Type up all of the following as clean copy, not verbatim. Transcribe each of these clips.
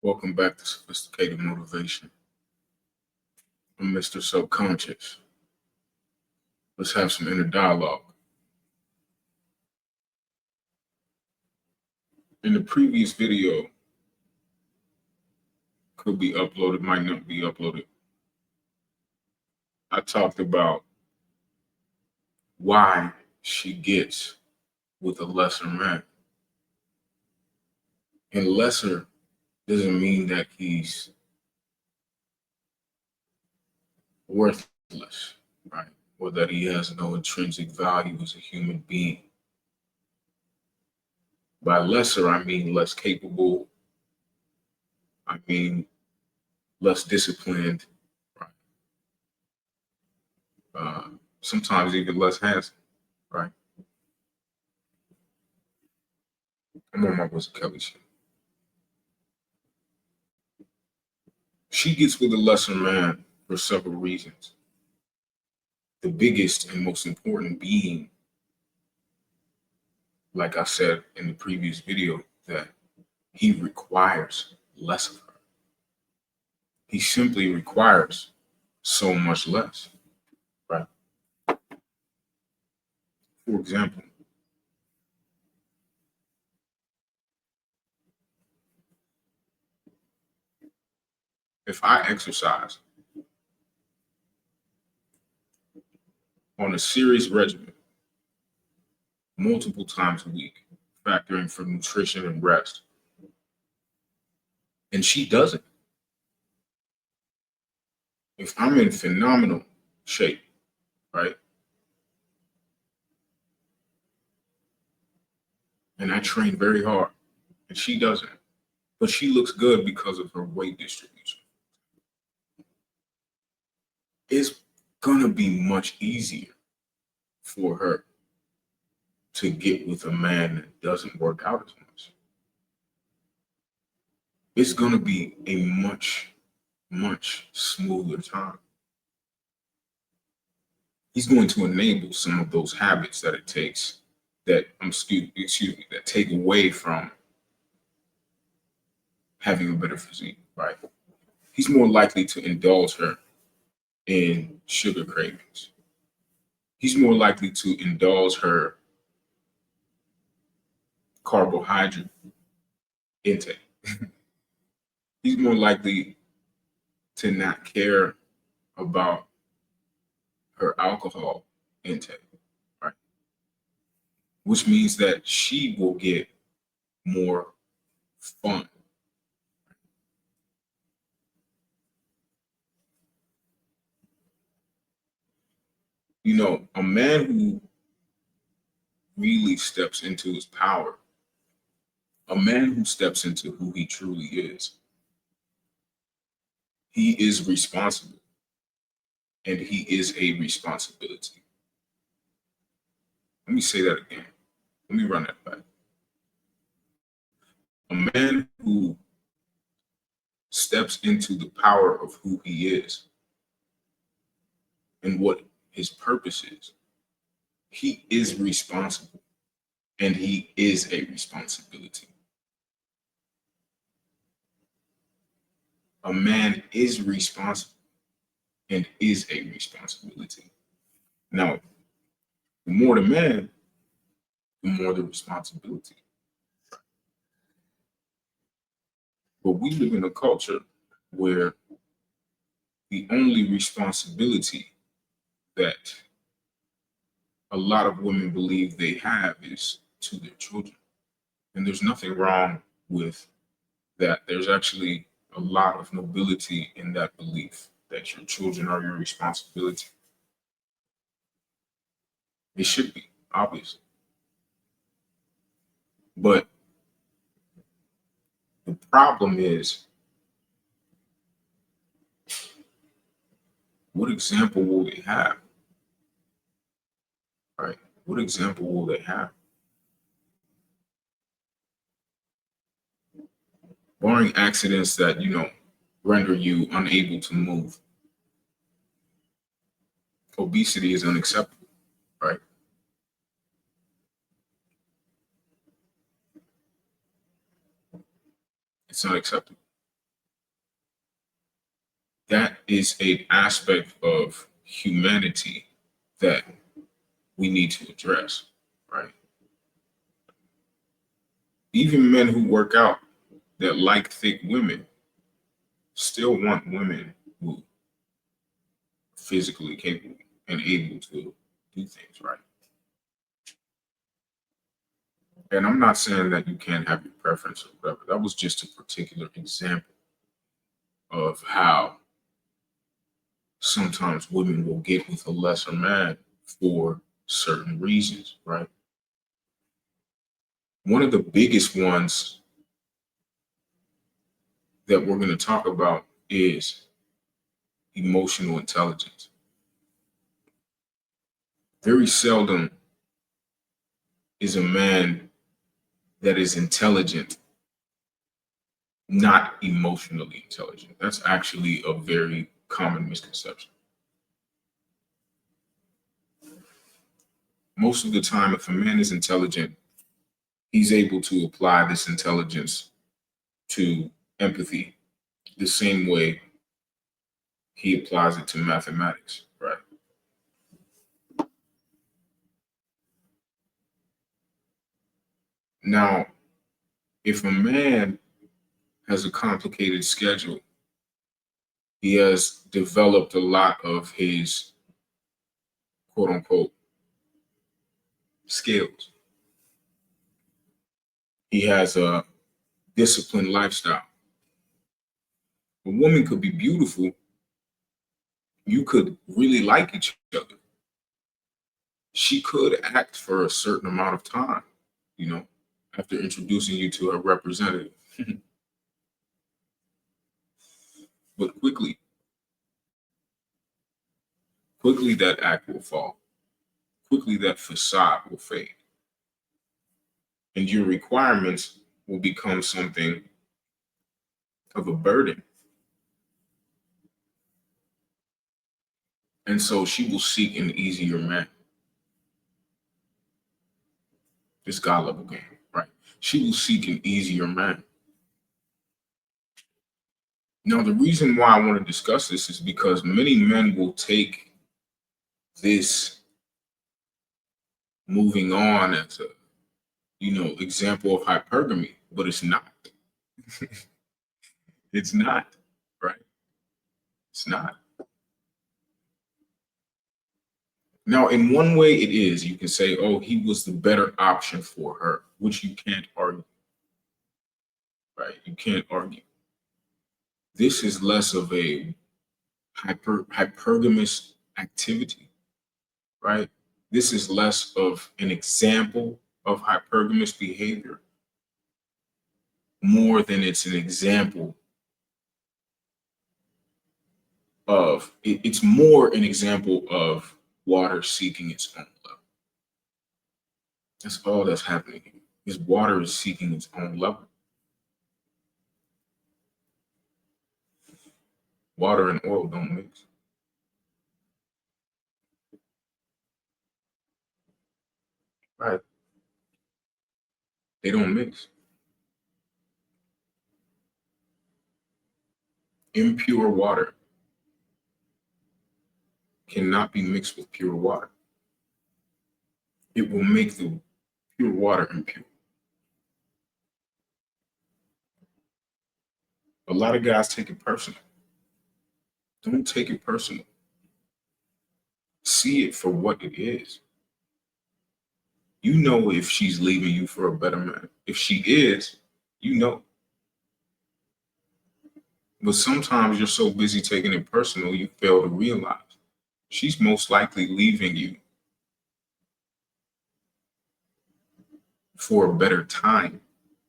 Welcome back to Sophisticated Motivation. I'm Mr. Subconscious. Let's have some inner dialogue. In the previous video, could be uploaded, might not be uploaded. I talked about why she gets with a lesser man. And lesser doesn't mean that he's worthless, right? Or that he has no intrinsic value as a human being. By lesser, I mean less capable. I mean less disciplined, right? Sometimes even less handsome, right? I'm on my Wizard Kelly shit. She gets with a lesser man for several reasons. The biggest and most important being, like I said in the previous video, that he requires less of her. He simply requires so much less, right? For example, if I exercise on a serious regimen multiple times a week, factoring for nutrition and rest, and she doesn't, if I'm in phenomenal shape, right, and I train very hard, and she doesn't, but she looks good because of her weight distribution, it's gonna be much easier for her to get with a man that doesn't work out as much. It's gonna be a much smoother time. He's going to enable some of those habits that it takes that excuse me, that take away from having a better physique, right? He's more likely to indulge her in sugar cravings. He's more likely to indulge her carbohydrate intake. He's more likely to not care about her alcohol intake, right? Which means that she will get more fun. You know, a man who really steps into his power, a man who steps into who he truly is, he is responsible and he is a responsibility. Let me say that again. Let me run that back. A man who steps into the power of who he is and what his purpose is, he is responsible and he is a responsibility. A man is responsible and is a responsibility. Now, the more the man, the more the responsibility. But we live in a culture where the only responsibility that a lot of women believe they have is to their children. And there's nothing wrong with that. There's actually a lot of nobility in that belief that your children are your responsibility. It should be, obviously. But the problem is, what example will they have? Right? What example will they have? Barring accidents that, render you unable to move, obesity is unacceptable, right? It's unacceptable. that is an aspect of humanity that we need to address, right? Even men who work out that like thick women still want women who are physically capable and able to do things right. And I'm not saying that you can't have your preference or whatever. That was just a particular example of how sometimes women will get with a lesser man for certain reasons, right? One of the biggest ones that we're going to talk about is emotional intelligence. Very seldom is a man that is intelligent not emotionally intelligent. That's actually a very common misconception. Most of the time, if a man is intelligent, he's able to apply this intelligence to empathy the same way he applies it to mathematics, right? Now, if a man has a complicated schedule, he has developed a lot of his quote unquote skills. He has a disciplined lifestyle. A woman could be beautiful. You could really like each other. She could act for a certain amount of time, you know, after introducing you to her representative. But quickly that act will fall. Quickly that facade will fade. And your requirements will become something of a burden. And so she will seek an easier man. This God level game, right? She will seek an easier man. Now, the reason why I want to discuss this is because many men will take this moving on as a example of hypergamy, but it's not. It's not, right? It's not. Now, in one way, it is. You can say, oh, he was the better option for her, which you can't argue, right? You can't argue. This is less of a hypergamous activity, right? This is less of an example of hypergamous behavior, more than it's an example of it's more an example of water seeking its own level. That's all that's happening here. Is water is seeking its own level. Water and oil don't mix. Right. They don't mix. Impure water cannot be mixed with pure water. It will make the pure water impure. A lot of guys take it personal. Don't take it personal. See it for what it is. You know if she's leaving you for a better man. If she is, you know. But sometimes you're so busy taking it personal, you fail to realize she's most likely leaving you for a better time,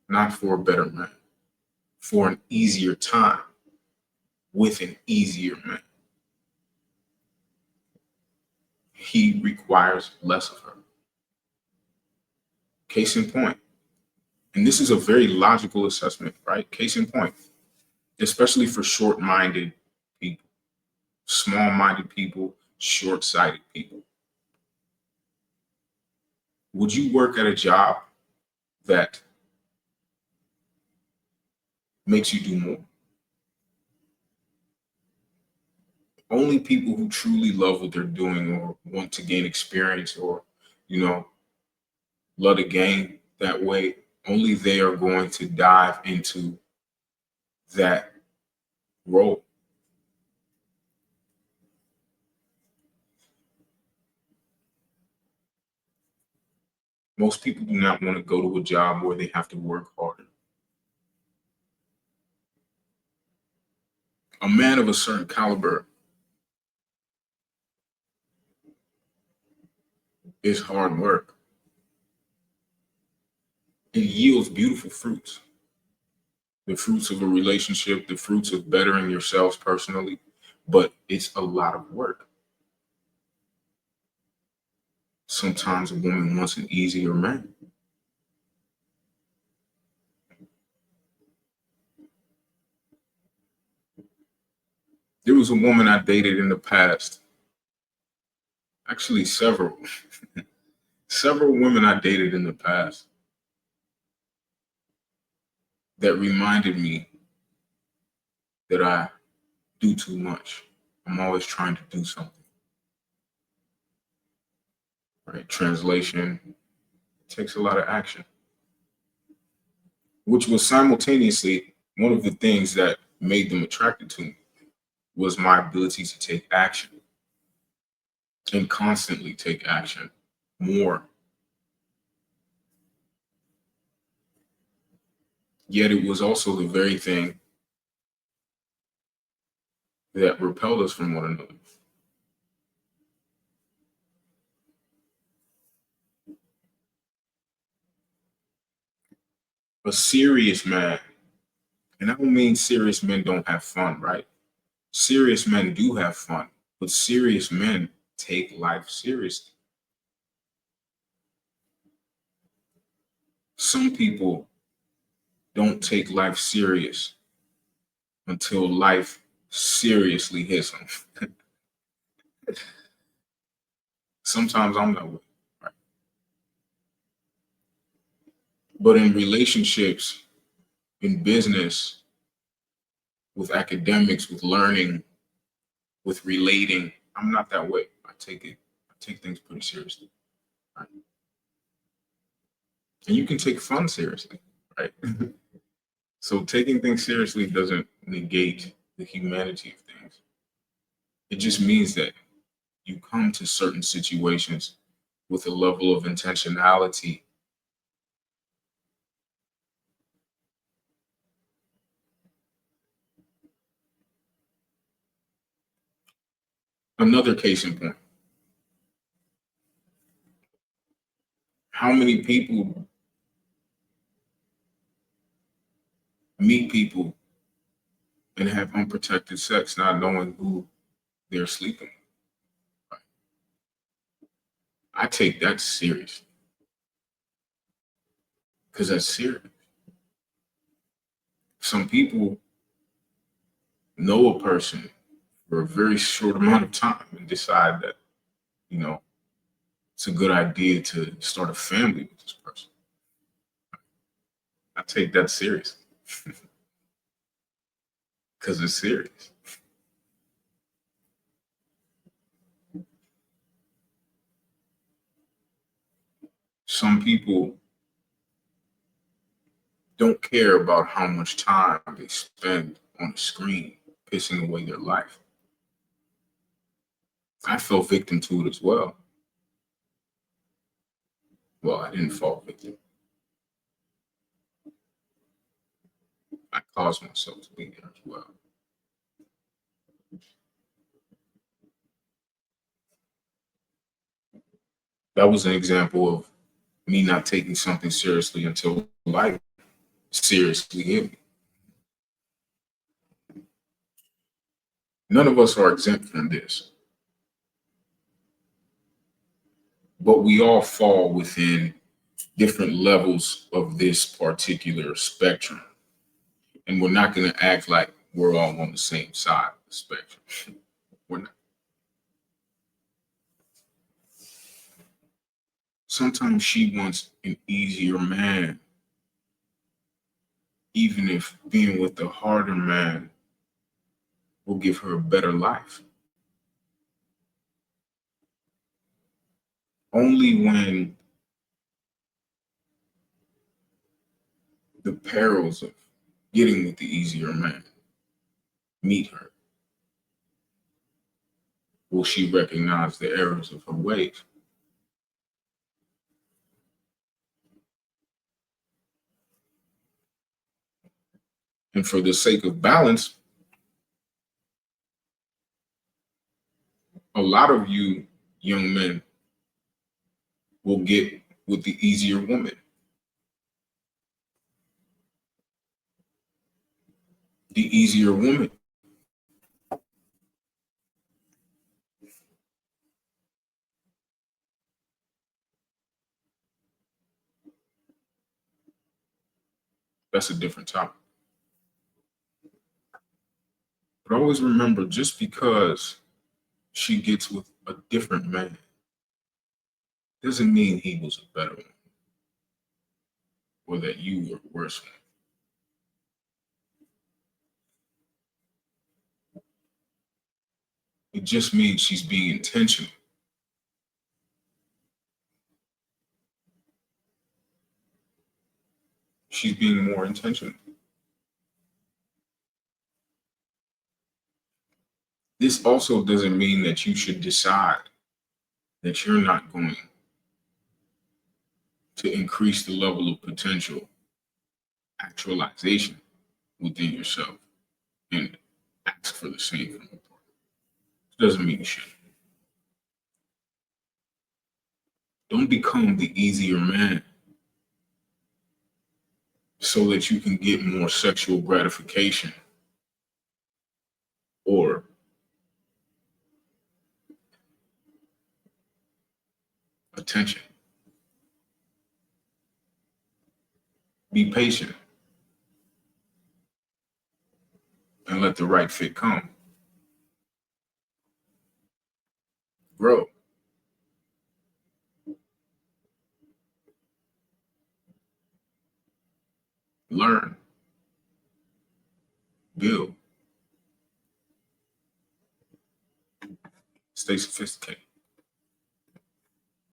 not for a better man, for an easier time with an easier man. He requires less of her. Case in point, and this is a very logical assessment, right? Case in point, especially for short minded people, small minded people, short sighted people. Would you work at a job that makes you do more? Only people who truly love what they're doing or want to gain experience or, you know, love the game that way, only they are going to dive into that role. Most people do not want to go to a job where they have to work harder. A man of a certain caliber is hard work. It yields beautiful fruits. The fruits of a relationship, the fruits of bettering yourselves personally, but it's a lot of work. Sometimes a woman wants an easier man. There was a woman I dated in the past, actually several women I dated in the past that reminded me that I do too much. I'm always trying to do something. Right? Translation takes a lot of action, which was simultaneously one of the things that made them attracted to me was my ability to take action and constantly take action more. Yet it was also the very thing that repelled us from one another. A serious man, and I don't mean serious men don't have fun, right? Serious men do have fun, but serious men take life seriously. Some people don't take life serious until life seriously hits them. Sometimes I'm that way. Right? But in relationships, in business, with academics, with learning, with relating, I'm not that way. I take things pretty seriously. Right? And you can take fun seriously, right? So taking things seriously doesn't negate the humanity of things. It just means that you come to certain situations with a level of intentionality. Another case in point, how many people meet people and have unprotected sex not knowing who they're sleeping with? I take that serious because that's serious. Some people know a person for a very short amount of time and decide that, you know, it's a good idea to start a family with this person. I take that serious because it's serious. Some people don't care about how much time they spend on a screen, pissing away their life. I fell victim to it as well. Well, I didn't fall victim. I caused myself to be there as well. That was an example of me not taking something seriously until life seriously hit me. None of us are exempt from this, but we all fall within different levels of this particular spectrum. And we're not going to act like we're all on the same side of the spectrum. We're not. Sometimes she wants an easier man, even if being with the harder man will give her a better life. Only when the perils of getting with the easier man meet her will she recognize the errors of her ways. And for the sake of balance, a lot of you young men will get with the easier woman. The easier woman that's a different topic. But always remember, just because she gets with a different man doesn't mean he was a better one or that you were a worse one. It just means she's being intentional. She's being more intentional. This also doesn't mean that you should decide that you're not going to increase the level of potential actualization within yourself and ask for the same from a partner. It doesn't mean you should. Don't become the easier man so that you can get more sexual gratification or attention. Be patient and let the right fit come. Grow. Learn. Build. Stay sophisticated.